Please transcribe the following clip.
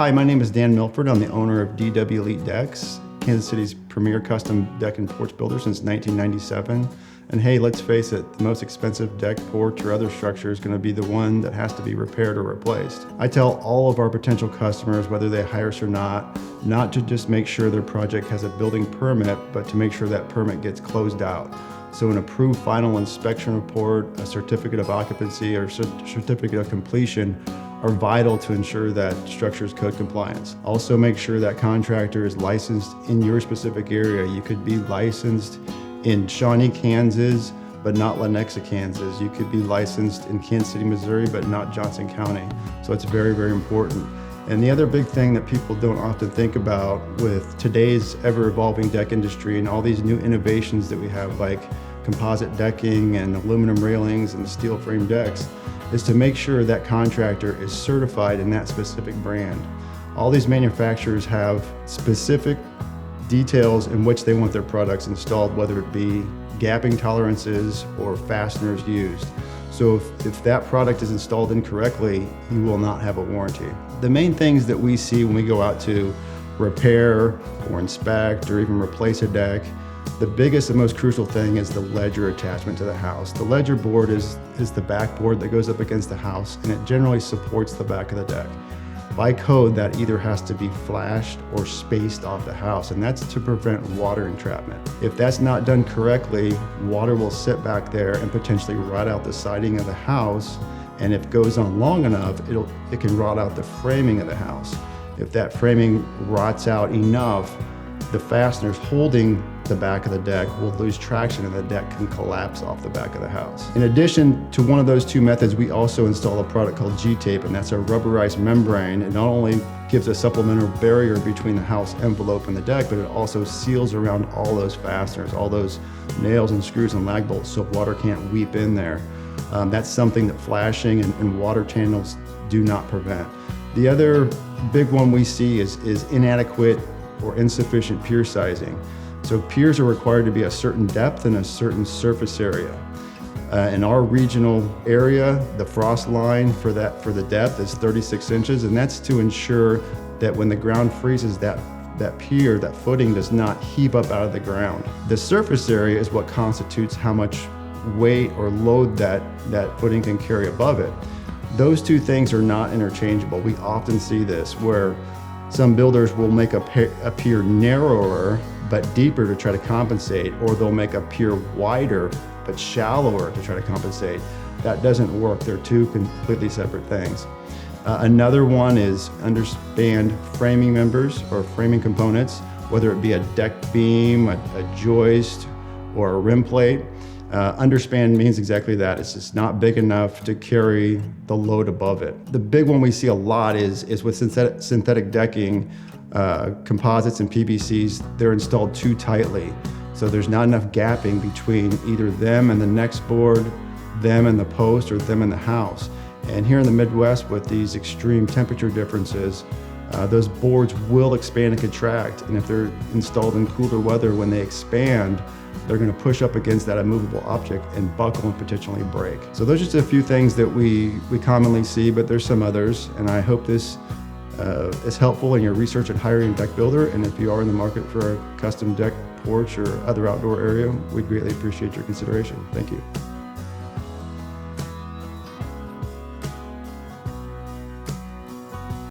Hi, my name is Dan Milford. I'm the owner of DW Elite Decks, Kansas City's premier custom deck and porch builder since 1997. And hey, let's face it, the most expensive deck, porch, or other structure is going to be the one that has to be repaired or replaced. I tell all of our potential customers, whether they hire us or not to just make sure their project has a building permit, but to make sure that permit gets closed out. So an approved final inspection report, a certificate of occupancy, or certificate of completion are vital to ensure that structure is code compliance. Also make sure that contractor is licensed in your specific area. You could be licensed in Shawnee, Kansas, but not Lenexa, Kansas. You could be licensed in Kansas City, Missouri, but not Johnson County. So it's very, very important. And the other big thing that people don't often think about with today's ever-evolving deck industry and all these new innovations that we have, like composite decking and aluminum railings and steel frame decks, is to make sure that contractor is certified in that specific brand. All these manufacturers have specific details in which they want their products installed, whether it be gapping tolerances or fasteners used. So if that product is installed incorrectly, you will not have a warranty. The main things that we see when we go out to repair or inspect or even replace a deck, the biggest and most crucial thing is the ledger attachment to the house. The ledger board is the backboard that goes up against the house, and it generally supports the back of the deck. By code, that either has to be flashed or spaced off the house, and that's to prevent water entrapment. If that's not done correctly, water will sit back there and potentially rot out the siding of the house, and if it goes on long enough, it can rot out the framing of the house. If that framing rots out enough, the fasteners holding the back of the deck will lose traction and the deck can collapse off the back of the house. In addition to one of those two methods, we also install a product called G-tape, and that's a rubberized membrane. It not only gives a supplemental barrier between the house envelope and the deck, but it also seals around all those fasteners, all those nails and screws and lag bolts, so water can't weep in there. That's something that flashing and water channels do not prevent. The other big one we see is inadequate or insufficient pier sizing. So piers are required to be a certain depth and a certain surface area. In our regional area, the frost line for the depth is 36 inches, and that's to ensure that when the ground freezes, that pier, that footing does not heave up out of the ground. The surface area is what constitutes how much weight or load that footing can carry above it. Those two things are not interchangeable. We often see this where some builders will make a pier narrower but deeper to try to compensate, or they'll make a pier wider but shallower to try to compensate. That doesn't work. They're two completely separate things. Another one is understand framing members or framing components, whether it be a deck beam, a joist, or a rim plate. Underspan means exactly that. It's just not big enough to carry the load above it. The big one we see a lot is with synthetic decking, composites and PVCs, they're installed too tightly. So there's not enough gapping between either them and the next board, them and the post, or them and the house. And here in the Midwest, with these extreme temperature differences, those boards will expand and contract. And if they're installed in cooler weather, when they expand, they're going to push up against that immovable object and buckle and potentially break. So those are just a few things that we commonly see, but there's some others. And I hope this is helpful in your research at hiring a deck builder. And if you are in the market for a custom deck, porch, or other outdoor area, we'd greatly appreciate your consideration. Thank you.